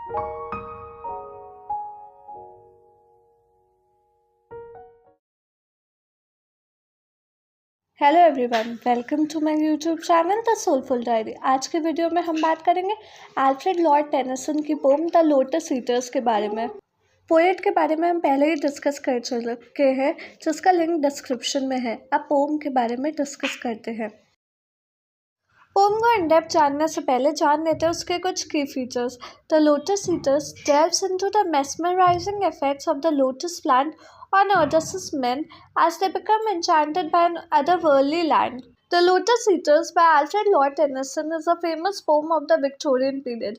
Hello everyone, welcome to my YouTube channel the soulful diary. आज के video में हम बात करेंगे अल्फ्रेड लॉर्ड टेनिसन की पोम द लोटस ईटर्स के बारे में। पोएट के बारे में हम पहले ही डिस्कस कर चुके हैं, जिसका लिंक डिस्क्रिप्शन में है। अब पोम के बारे में डिस्कस करते हैं। पोम को इन डेप्थ जानने से पहले जान लेते हैं उसके कुछ की features. The lotus eaters delves into the mesmerizing effects of the lotus plant on Odysseus' men as they become enchanted by an otherworldly land. The Lotos Eaters by Alfred Lord Tennyson is a famous poem of the Victorian period.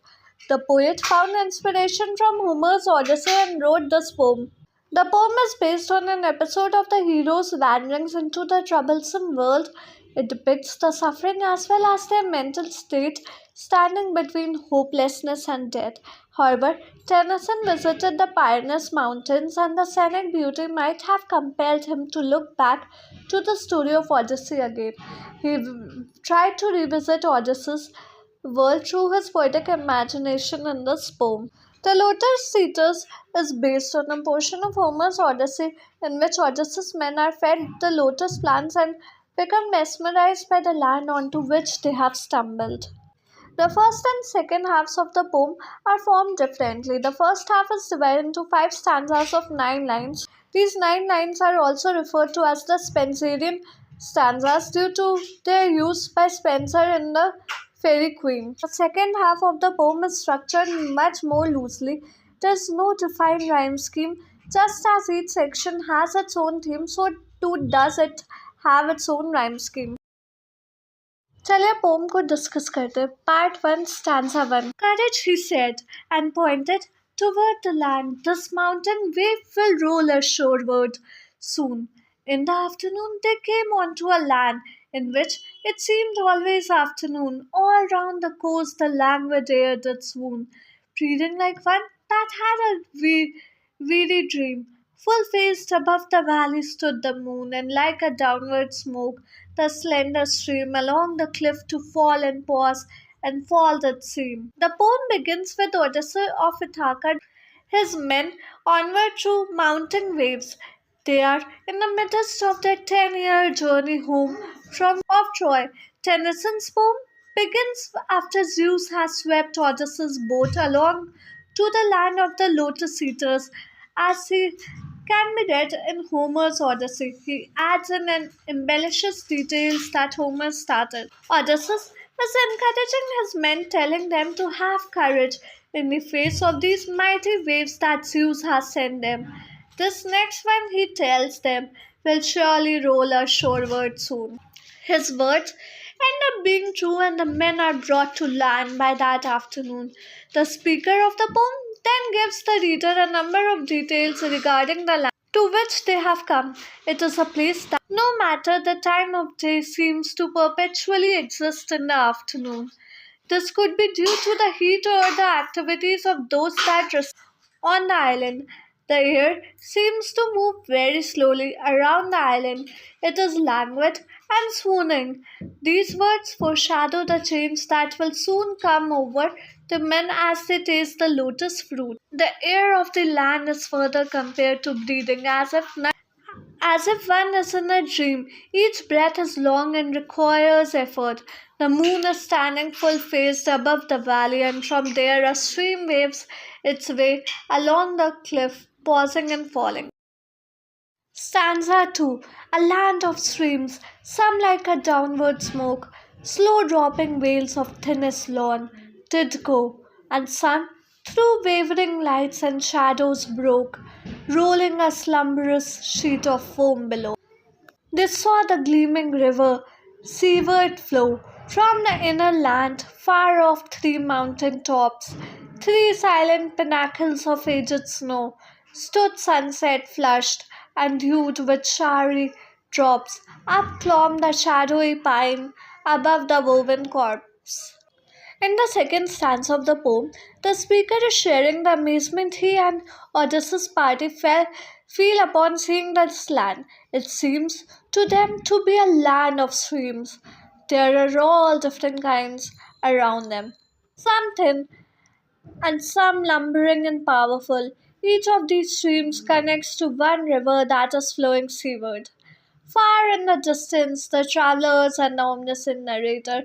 The poet found inspiration from Homer's Odyssey and wrote this poem. The poem is based on an episode of the hero's wanderings into the troublesome world. It depicts the suffering as well as their mental state, standing between hopelessness and death. However, Tennyson visited the Pyrenees Mountains, and the scenic beauty might have compelled him to look back to the story of Odyssey again. He tried to revisit Odysseus' world through his poetic imagination in this poem. The Lotus Eaters is based on a portion of Homer's Odyssey in which Odysseus' men are fed the lotus plants and become mesmerized by the land onto which they have stumbled. The first and second halves of the poem are formed differently. The first half is divided into 5 stanzas of 9 lines. These 9 lines are also referred to as the Spenserian stanzas due to their use by Spenser in the Fairy Queen. The second half of the poem is structured much more loosely. There is no defined rhyme scheme. Just as each section has its own theme, so too does it have its own rhyme scheme. चलिए pome को discuss करते हैं। Part 1 stanza 1। Courage, he said, and pointed toward the land. This mountain wave will roll us shoreward soon. In the afternoon they came onto a land in which it seemed always afternoon. All round the coast the languid air did swoon, breathing like one that had a weary dream. Full-faced above the valley stood the moon, and like a downward smoke, the slender stream along the cliff to fall and pause, and fall did seem. The poem begins with Odysseus of Ithaca, his men onward through mountain waves. They are in the midst of their 10-year journey home from of Troy. Tennyson's poem begins after Zeus has swept Odysseus' boat along to the land of the Lotos Eaters, as he can be read in Homer's Odyssey. He adds in and embellishes details that Homer started. Odysseus is encouraging his men, telling them to have courage in the face of these mighty waves that Zeus has sent them. This next one he tells them will surely roll us shoreward soon. His words end up being true, and the men are brought to land by that afternoon. The speaker of the poem then gives the reader a number of details regarding the land to which they have come. It is a place that, no matter the time of day, seems to perpetually exist in the afternoon. This could be due to the heat or the activities of those that reside on the island. The air seems to move very slowly around the island. It is languid and swooning. These words foreshadow the change that will soon come over the men as they taste the lotus fruit. The air of the land is further compared to breathing, as if one is in a dream. Each breath is long and requires effort. The moon is standing full faced above the valley, and from there a stream waves its way along the cliff, pausing and falling. Stanza 2. A land of streams, some like a downward smoke, slow dropping veils of thinnest lawn, did go, and sun through wavering lights and shadows broke, rolling a slumberous sheet of foam below. They saw the gleaming river seaward flow from the inner land, far off 3 mountain tops, 3 silent pinnacles of aged snow, stood sunset flushed and hued with showery drops. Up clomb the shadowy pine above the woven corpse. In the second stanza of the poem, the speaker is sharing the amazement he and Odysseus' party feel upon seeing this land. It seems to them to be a land of streams. There are all different kinds around them. Some thin, and some lumbering and powerful. Each of these streams connects to one river that is flowing seaward. Far in the distance, the travelers and the omniscient narrator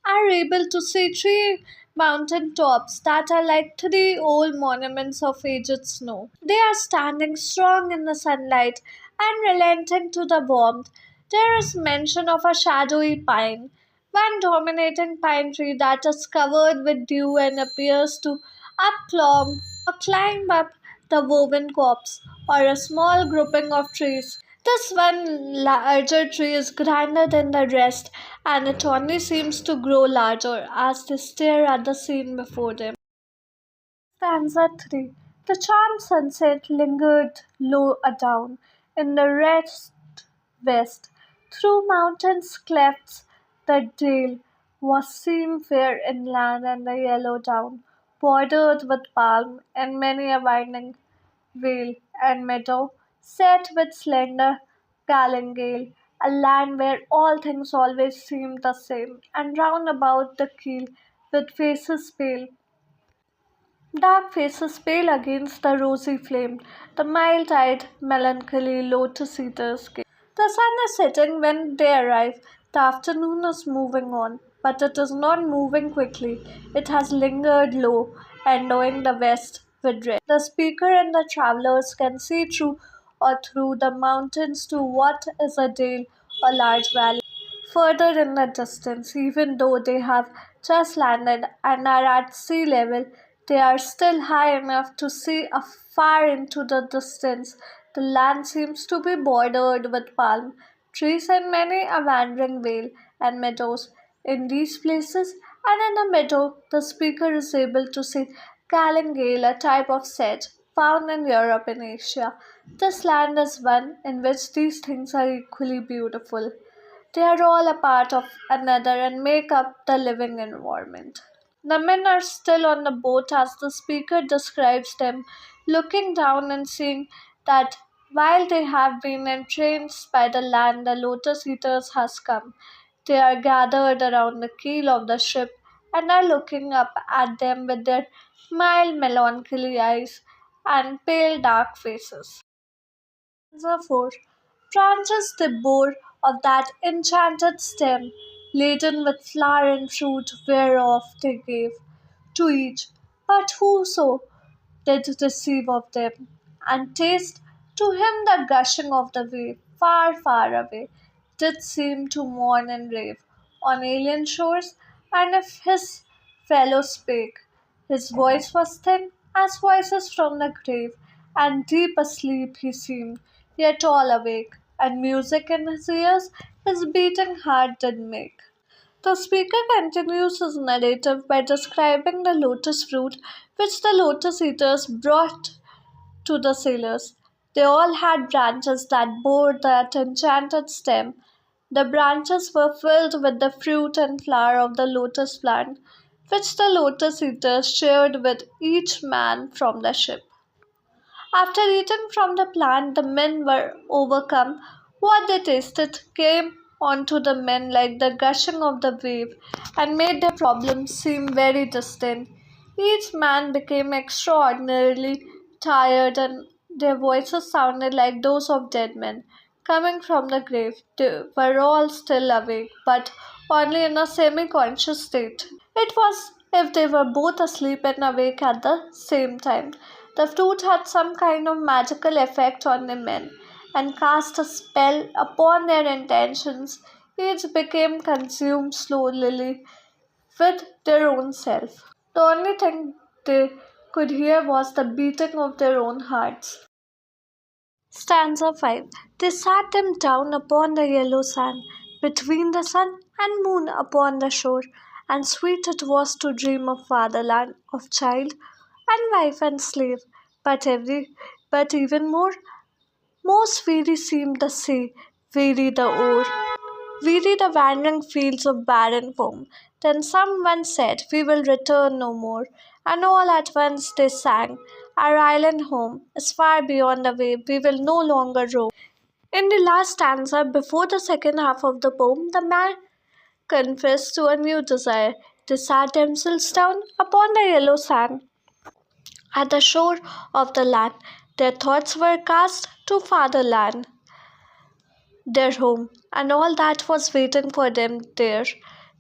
are able to see three mountain tops that are like three old monuments of aged snow. They are standing strong in the sunlight and relenting to the warmth. There is mention of a shadowy pine, one dominating pine tree that is covered with dew and appears to upclimb or climb up the woven copse, or a small grouping of trees. This one larger tree is grander than the rest, and it only seems to grow larger as they stare at the scene before them. Stanza 3. The charmed sunset lingered low adown in the rest west. Through mountains' clefts the dale was seen fair inland and the yellow down, bordered with palm and many a winding vale and meadow, set with slender galingale, a land where all things always seemed the same, and round about the keel with faces pale, dark faces pale against the rosy flame, the mild-eyed, melancholy Lotos Eaters came. The sun is setting when they arrive. The afternoon is moving on, but it is not moving quickly. It has lingered low, endowing the west with red. The speaker and the travelers can see through the mountains to what is a dale or large valley. Further in the distance, even though they have just landed and are at sea level, they are still high enough to see far into the distance. The land seems to be bordered with palm trees and many a wandering vale and meadows. In these places and in the meadow, the speaker is able to see galingale, a type of sedge found in Europe and Asia. This land is one in which these things are equally beautiful. They are all a part of another and make up the living environment. The men are still on the boat as the speaker describes them, looking down and seeing that while they have been entranced by the land, the Lotus Eaters has come. They are gathered around the keel of the ship and are looking up at them with their mild melancholy eyes and pale dark faces. Therefore, branches they bore of that enchanted stem, laden with flower and fruit, whereof they gave to each, but whoso did receive of them, and taste to him the gushing of the wave, far, far away, did seem to mourn and rave on alien shores, and if his fellow spake, his voice was thin as voices from the grave, and deep asleep he seemed, yet all awake, and music in his ears his beating heart did make. The speaker continues his narrative by describing the lotus fruit which the lotus eaters brought to the sailors. They all had branches that bore that enchanted stem. The branches were filled with the fruit and flower of the lotus plant, which the lotus eaters shared with each man from the ship. After eating from the plant, the men were overcome. What they tasted came onto the men like the gushing of the wave and made their problems seem very distant. Each man became extraordinarily tired, and their voices sounded like those of dead men coming from the grave. They were all still awake, but only in a semi conscious state. It was if they were both asleep and awake at the same time. The fruit had some kind of magical effect on the men and cast a spell upon their intentions. Each became consumed slowly with their own self. The only thing they could hear was the beating of their own hearts. Stanza 5. They sat them down upon the yellow sand, between the sun and moon upon the shore, and sweet it was to dream of fatherland, of child, and wife and slave. But but even most weary seemed the sea, weary the oar, weary the wandering fields of barren foam. Then someone said, "We will return no more." And all at once they sang, "Our island home is far beyond the wave, we will no longer roam." In the last stanza, before the second half of the poem, the man confessed to a new desire. They sat themselves down upon the yellow sand At the shore of the land, their thoughts were cast to fatherland, their home, and all that was waiting for them there.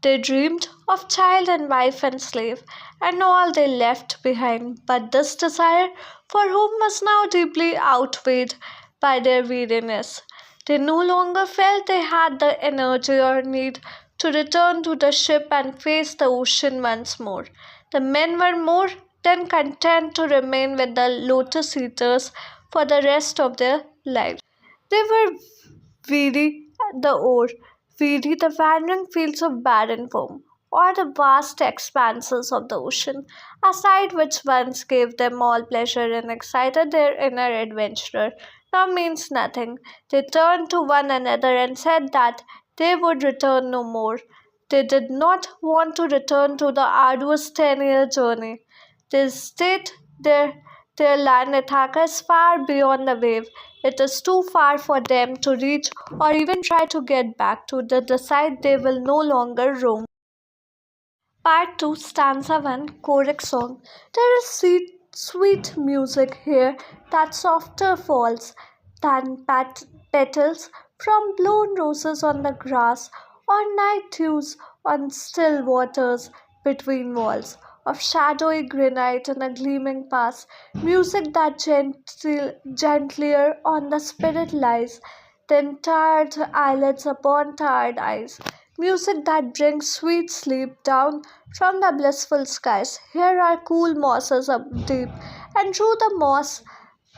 They dreamed of child and wife and slave, and all they left behind. But this desire for home was now deeply outweighed by their weariness. They no longer felt they had the energy or need to return to the ship and face the ocean once more. The men were more than content to remain with the Lotus Eaters for the rest of their lives. They were weary the ore, weary the wandering fields of barren foam, or the vast expanses of the ocean, a sight which once gave them all pleasure and excited their inner adventurer, now means nothing. They turned to one another and said that they would return no more. They did not want to return to the arduous 10-year journey. They state their land Ithaca is far beyond the wave. It is too far for them to reach or even try to get back to. They decide they will no longer roam. Part 2, Stanza 1, Choric Song. There is sweet music here that softer falls than petals from blown roses on the grass or night dews on still waters between walls of shadowy granite in a gleaming pass. Music that gentler on the spirit lies than tired eyelids upon tired eyes. Music that brings sweet sleep down from the blissful skies. Here are cool mosses up deep, and through the moss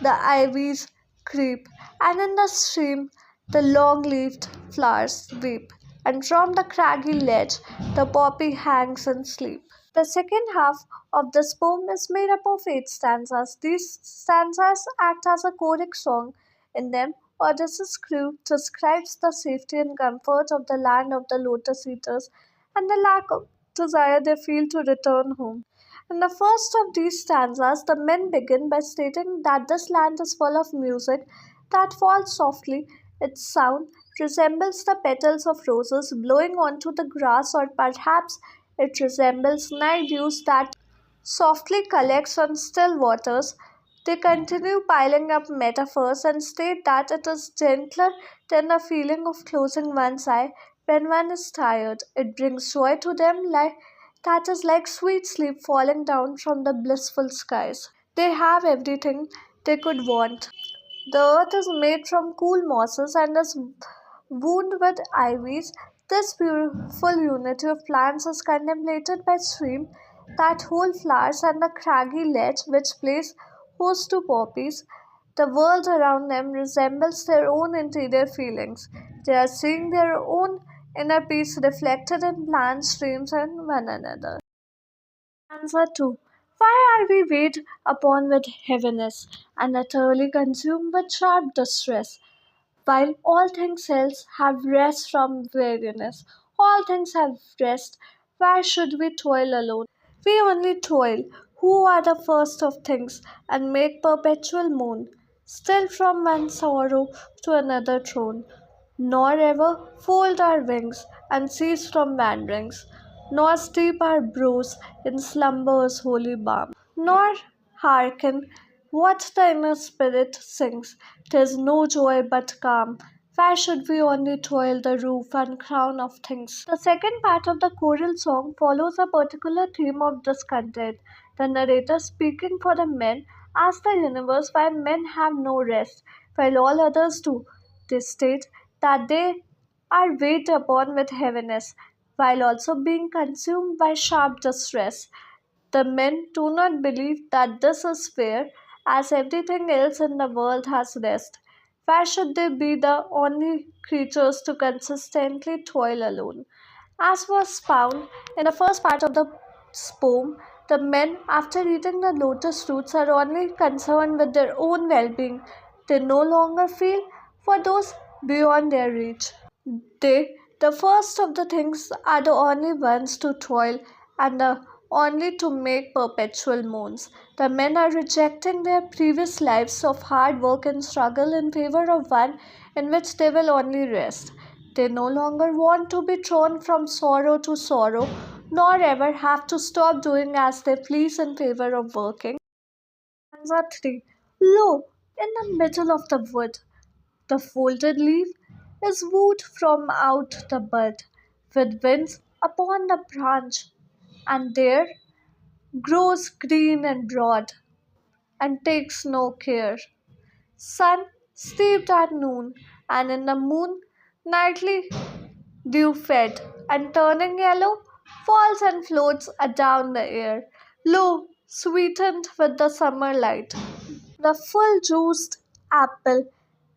the ivies creep, and in the stream the long-leaved flowers weep, and from the craggy ledge the poppy hangs in sleep. The second half of this poem is made up of 8 stanzas. These stanzas act as a choric song. In them, Odysseus' crew describes the safety and comfort of the land of the Lotus Eaters and the lack of desire they feel to return home. In the first of these stanzas, the men begin by stating that this land is full of music that falls softly. Its sound resembles the petals of roses blowing onto the grass, or perhaps it resembles night dews that softly collects on still waters. They continue piling up metaphors and state that it is gentler than the feeling of closing one's eye when one is tired. It brings joy to them that is like sweet sleep falling down from the blissful skies. They have everything they could want. The earth is made from cool mosses and is wound with ivies. This beautiful unity of plants is contemplated by stream that hold flowers and the craggy ledge which plays host to poppies. The world around them resembles their own interior feelings. They are seeing their own inner peace reflected in plants, streams, and one another. Answer 2. Why are we weighed upon with heaviness and utterly consumed with sharp distress? While all things else have rest from weariness, all things have rest, why should we toil alone? We only toil, who are the first of things, and make perpetual moan, still from one sorrow to another thrown, nor ever fold our wings and cease from wanderings, nor steep our brows in slumber's holy balm, nor hearken what the inner spirit sings. 'Tis no joy but calm. Why should we only toil the roof and crown of things? The second part of the choral song follows a particular theme of discontent. The narrator, speaking for the men, asks the universe why men have no rest, while all others do. They state that they are weighed upon with heaviness, while also being consumed by sharp distress. The men do not believe that this is fair, as everything else in the world has rest. Why should they be the only creatures to consistently toil alone? As was found in the first part of the poem, the men, after eating the lotus roots, are only concerned with their own well being. They no longer feel for those beyond their reach. They, the first of the things, are the only ones to toil and the only to make perpetual moans. The men are rejecting their previous lives of hard work and struggle in favor of one in which they will only rest. They no longer want to be thrown from sorrow to sorrow, nor ever have to stop doing as they please in favor of working. Stanza 3. Lo, in the middle of the wood, the folded leaf is wooed from out the bud, with winds upon the branch, and there grows green and broad, and takes no care. Sun steeped at noon, and in the moon nightly dew fed, and turning yellow, falls and floats adown the air. Lo, sweetened with the summer light, the full juiced apple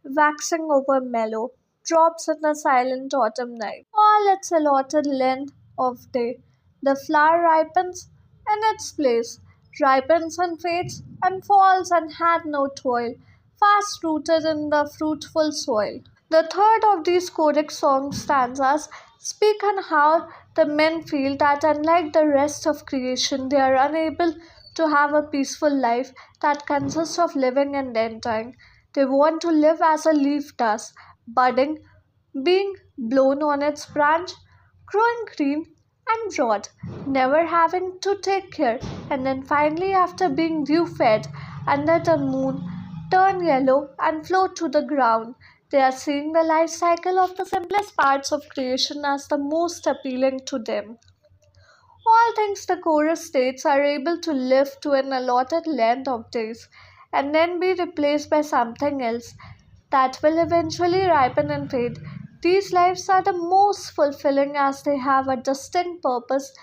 waxing over mellow, drops in the silent autumn night. All its allotted length of day, the flower ripens in its place, ripens and fades, and falls and had no toil, fast rooted in the fruitful soil. The third of these Kodak song stanzas speak on how the men feel that unlike the rest of creation, they are unable to have a peaceful life that consists of living and then dying. They want to live as a leaf does, budding, being blown on its branch, growing green and broad, never having to take care, and then finally, after being dew fed under the moon, turn yellow and float to the ground. They are seeing the life cycle of the simplest parts of creation as the most appealing to them. All things, the chorus states, are able to live to an allotted length of days and then be replaced by something else that will eventually ripen and fade. These lives are the most fulfilling as they have a distinct purpose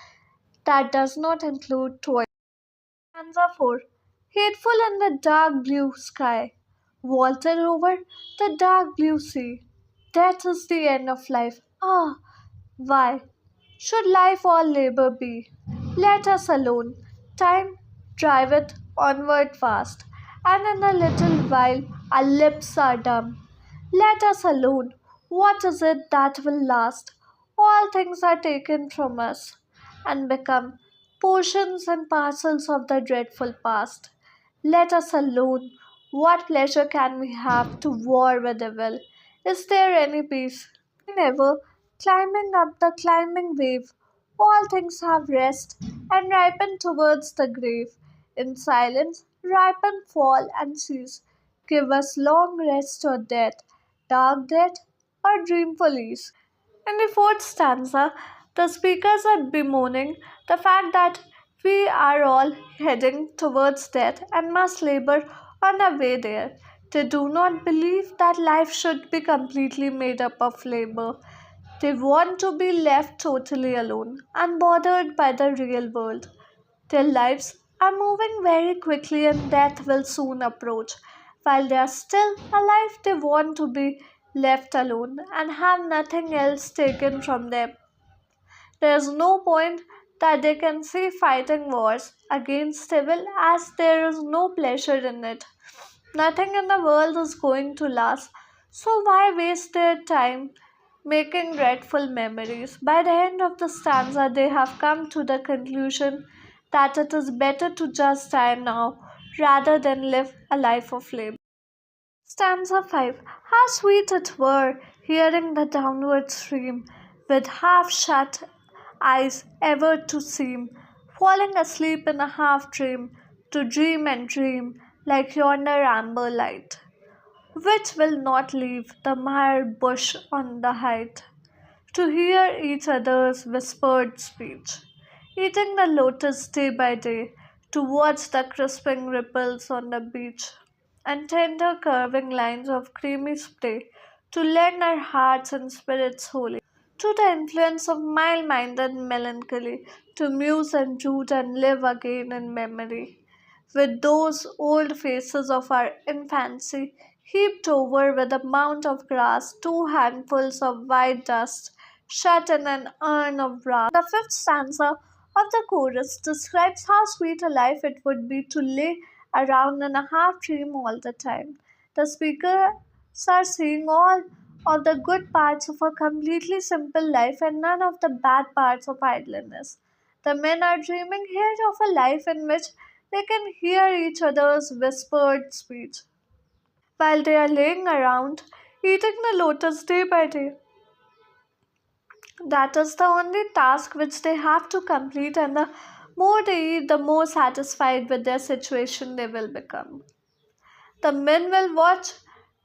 that does not include toil. Stanza 4. Hateful in the dark blue sky, vaulted over the dark blue sea. Death is the end of life. Ah, why should life all labor be? Let us alone. Time driveth onward fast, and in a little while our lips are dumb. Let us alone. What is it that will last? All things are taken from us and become portions and parcels of the dreadful past. Let us alone. What pleasure can we have to war with evil? Is there any peace? Never. Climbing up the climbing wave, all things have rest and ripen towards the grave. In silence, ripen, fall, and cease. Give us long rest or death, dark death or dreamful ease. In the fourth stanza, the speakers are bemoaning the fact that we are all heading towards death and must labor on our way there. They do not believe that life should be completely made up of labor. They want to be left totally alone, unbothered by the real world. Their lives are moving very quickly and death will soon approach. While they are still alive, they want to be left alone and have nothing else taken from them. There is no point that they can see fighting wars against evil as there is no pleasure in it. Nothing in the world is going to last, so why waste their time making dreadful memories? By the end of the stanza, they have come to the conclusion that it is better to just die now rather than live a life of labor. Stanza 5. How sweet it were, hearing the downward stream, with half shut eyes ever to seem, falling asleep in a half dream, to dream and dream, like yonder amber light, which will not leave the mired bush on the height, to hear each other's whispered speech, eating the lotus day by day, to watch the crisping ripples on the beach, and tender curving lines of creamy spray, to lend our hearts and spirits wholly to the influence of mild minded melancholy, to muse and brood and live again in memory, with those old faces of our infancy heaped over with a mound of grass, two handfuls of white dust, shut in an urn of brass. The fifth stanza of the chorus describes how sweet a life it would be to lay around in a half dream all the time. The speakers are seeing all of the good parts of a completely simple life and none of the bad parts of idleness. The men are dreaming here of a life in which they can hear each other's whispered speech while they are laying around eating the lotus day by day. That is the only task which they have to complete, and the More they eat, the more satisfied with their situation they will become. The men will watch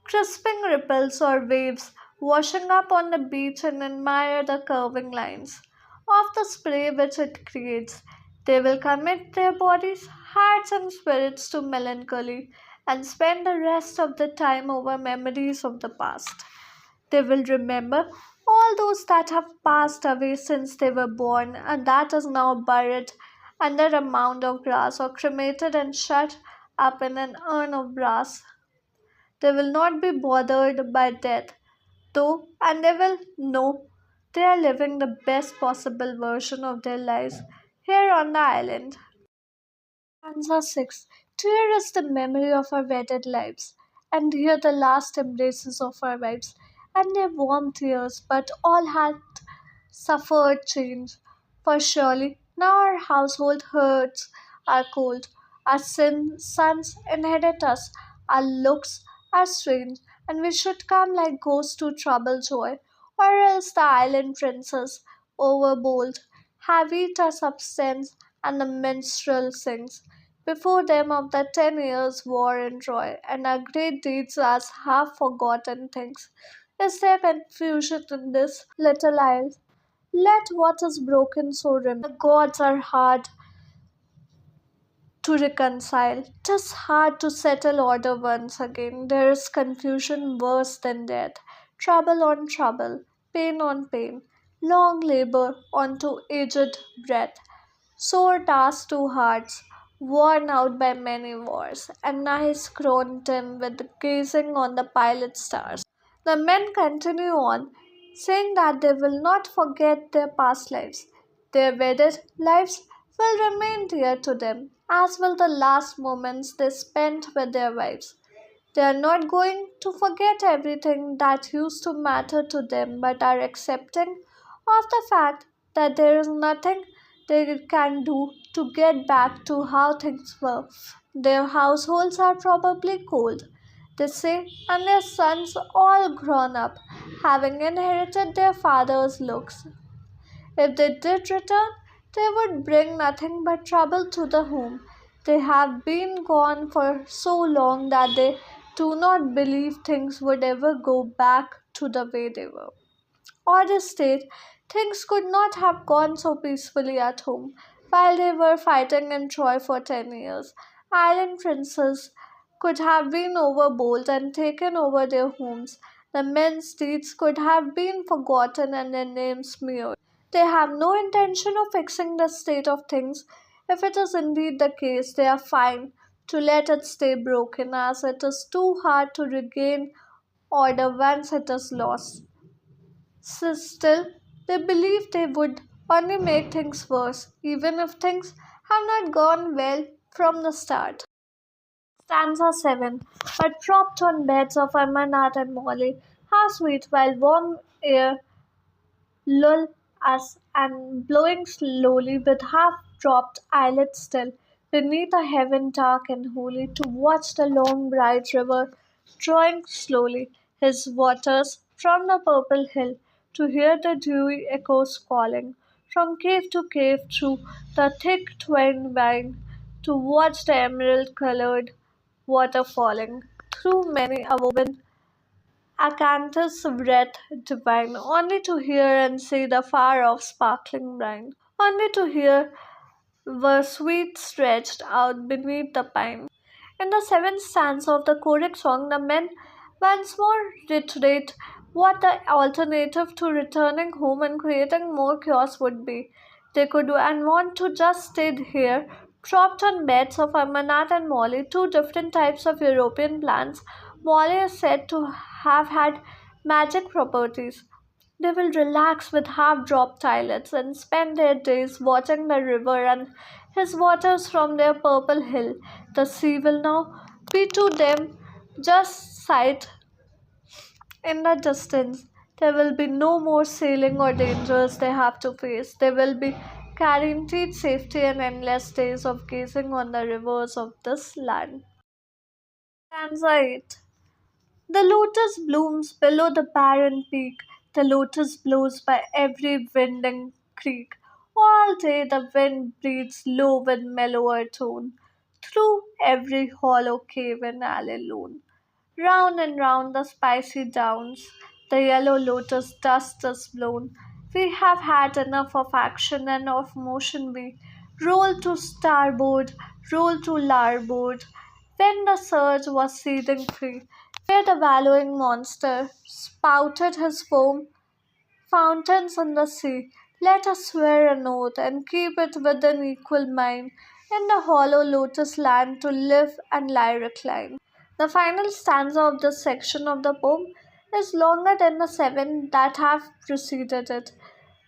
crisping ripples or waves washing up on the beach and admire the curving lines of the spray which it creates. They will commit their bodies, hearts, and spirits to melancholy and spend the rest of the time over memories of the past. They will remember all those that have passed away since they were born and that is now buried under a mound of grass or cremated and shut up in an urn of brass. They will not be bothered by death, though, and they will know they are living the best possible version of their lives here on the island. Stanza 6. Dear is the memory of our wedded lives, and dear the last embraces of our wives, and their warm tears, but all had suffered change. For surely now our household hearts are cold, our sons inherit us, our looks are strange, and we should come like ghosts to trouble joy, or else the island princes, overbold, have eat our substance, and the minstrel sings. Before them of the 10 years' war in Troy, and our great deeds as half forgotten things. Is there confusion in this little isle? Let what is broken so remain. The gods are hard to reconcile. 'Tis hard to settle order once again. There is confusion worse than death. Trouble on trouble, pain on pain, long labor onto aged breath. Sore task to hearts, worn out by many wars, and nights grown dim with gazing on the pilot stars. The men continue on, saying that they will not forget their past lives. Their wedded lives will remain dear to them, as will the last moments they spent with their wives. They are not going to forget everything that used to matter to them, but are accepting of the fact that there is nothing they can do to get back to how things were. Their households are probably cold, they say, and their sons all grown up, having inherited their father's looks. If they did return, they would bring nothing but trouble to the home. They have been gone for so long that they do not believe things would ever go back to the way they were. Or they state things could not have gone so peacefully at home while they were fighting in Troy for 10 years. Island princes could have been overbold and taken over their homes. The men's deeds could have been forgotten and their names smeared. They have no intention of fixing the state of things. If it is indeed the case, they are fine to let it stay broken, as it is too hard to regain order once it is lost. Still, they believe they would only make things worse, even if things have not gone well from the start. Stanza 7. But propped on beds of Amarnath and Molly, how sweet while warm air lull us and blowing slowly with half dropped eyelids still, beneath a heaven dark and holy, to watch the long bright river drawing slowly his waters from the purple hill, to hear the dewy echoes calling from cave to cave through the thick twined vine, to watch the emerald colored water falling through many a woven acanthus breath divine, only to hear and see the far off sparkling brine, only to hear were sweet stretched out beneath the pine. In the seventh stanza of the choric song, the men once more reiterate what the alternative to returning home and creating more chaos would be. They could and want to just stay here, propped on beds of Amarnath and Molly, two different types of European plants. Molly is said to have had magic properties. They will relax with half dropped eyelids and spend their days watching the river and his waters from their purple hill. The sea will now be to them just sight in the distance. There will be no more sailing or dangers they have to face. They will be guaranteed safety and endless days of gazing on the rivers of this land. Stanza 8. The lotus blooms below the barren peak, the lotus blows by every winding creek. All day the wind breathes low with mellower tone, through every hollow cave and alley lone. Round and round the spicy downs, the yellow lotus dust is blown. We have had enough of action and of motion we roll to starboard, roll to larboard. When the surge was seething free, where the wallowing monster spouted his foam, fountains in the sea, let us swear an oath and keep it with an equal mind in the hollow lotus land to live and lie recline. The final stanza of this section of the poem is longer than the seven that have preceded it.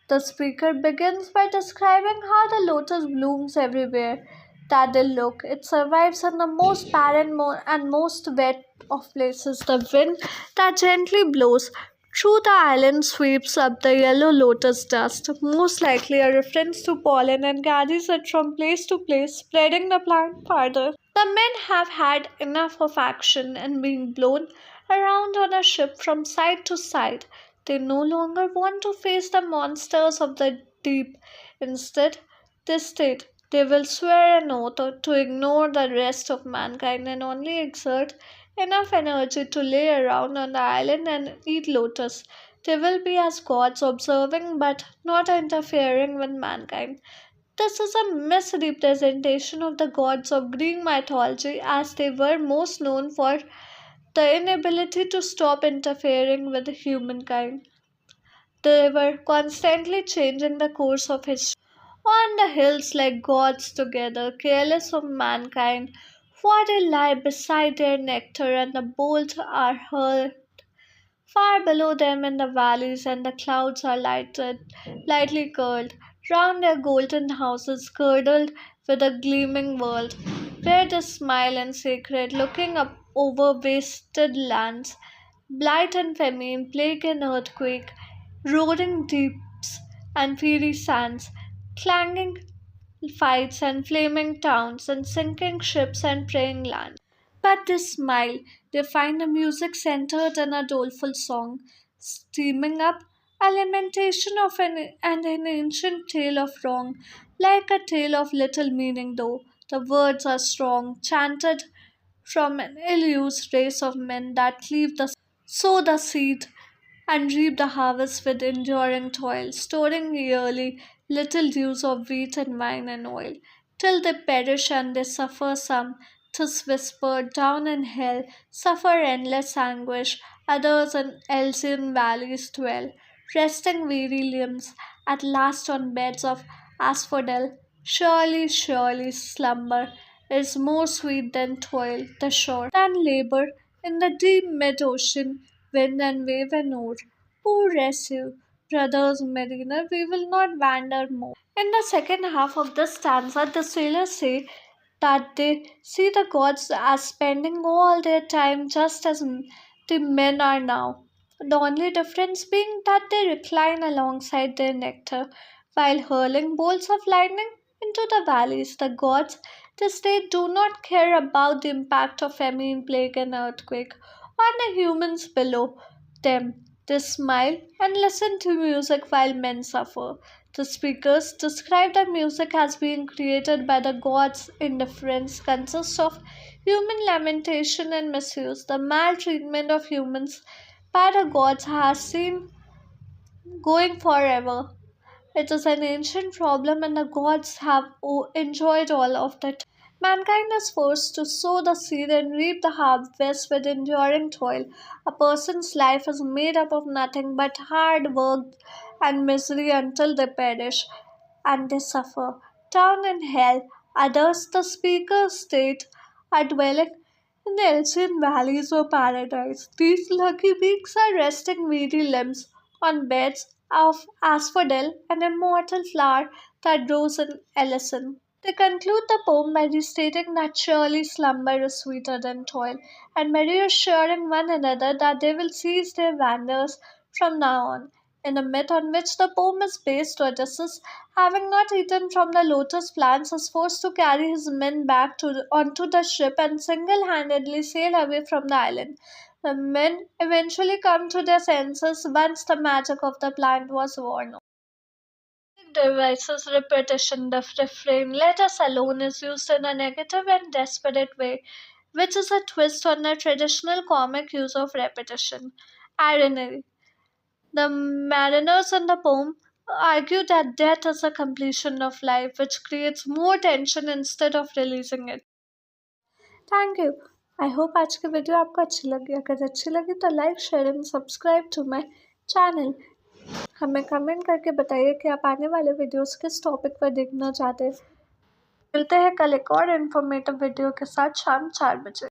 The speaker begins by describing how the lotus blooms everywhere that they look. It survives in the most barren and most wet of places. The wind that gently blows through the island sweeps up the yellow lotus dust, most likely a reference to pollen, and carries it from place to place, spreading the plant farther. The men have had enough of action and being blown around on a ship from side to side. They no longer want to face the monsters of the deep. Instead, they state they will swear an oath to ignore the rest of mankind and only exert enough energy to lay around on the island and eat lotus. They will be as gods, observing but not interfering with mankind. This is a misrepresentation of the gods of Greek mythology, as they were most known for the inability to stop interfering with humankind. They were constantly changing the course of history. On the hills, like gods together, careless of mankind, for they lie beside their nectar, and the bolts are hurled far below them in the valleys, and the clouds are lightly curled round their golden houses, girdled with a gleaming world, where they smile and sacred, looking up over wasted lands, blight and famine, plague and earthquake, roaring deeps and fiery sands, clanging fights and flaming towns, and sinking ships and praying lands. But they smile, they find the music centered in a doleful song, steaming up a lamentation of an ancient tale of wrong, like a tale of little meaning though. The words are strong, chanted from an ill-used race of men that sow the seed and reap the harvest with enduring toil, storing yearly little dews of wheat and wine and oil, till they perish and they suffer some. 'Tis whispered down in hell, suffer endless anguish, others in Elysian valleys dwell, resting weary limbs at last on beds of asphodel. Surely, surely, slumber is more sweet than toil, the shore, than labor in the deep mid ocean, wind and wave and oar. Oh, rest you, brothers mariner, we will not wander more. In the second half of the stanza, the sailors say that they see the gods as spending all their time just as the men are now. The only difference being that they recline alongside their nectar while hurling bolts of lightning into the valleys. The gods, this day, do not care about the impact of famine, plague, and earthquake on the humans below them. They smile and listen to music while men suffer. The speakers describe the music as being created by the gods. Indifference consists of human lamentation and misuse. The maltreatment of humans by the gods has seen going forever. It is an ancient problem, and the gods have enjoyed all of it. Mankind is forced to sow the seed and reap the harvest with enduring toil. A person's life is made up of nothing but hard work and misery until they perish and they suffer. Down in hell, others, the speakers state, are dwelling in the Elysian valleys or paradise. These lucky beings are resting weary limbs on beds of asphodel, an immortal flower that grows in Elysium. They conclude the poem by restating that surely slumber is sweeter than toil, and by reassuring one another that they will cease their wonders from now on. In the myth on which the poem is based, Odysseus, having not eaten from the lotus plants, is forced to carry his men back onto the ship and single handedly sail away from the island. The men eventually come to their senses once the magic of the plant was worn off. devices repetition. The refrain, let us alone, is used in a negative and desperate way, which is a twist on the traditional comic use of repetition. Irony. The mariners in the poem argue that death is a completion of life, which creates more tension instead of releasing it. Thank you. I hope आज की video आपको अच्छी लगी। अगर अच्छी लगी तो like share and subscribe to my channel. हमें कमेंट करके बताइए कि आप आने वाले वीडियोस किस टॉपिक पर देखना चाहते हैं। मिलते हैं कल एक और इन्फॉर्मेटिव वीडियो के साथ शाम 4 बजे।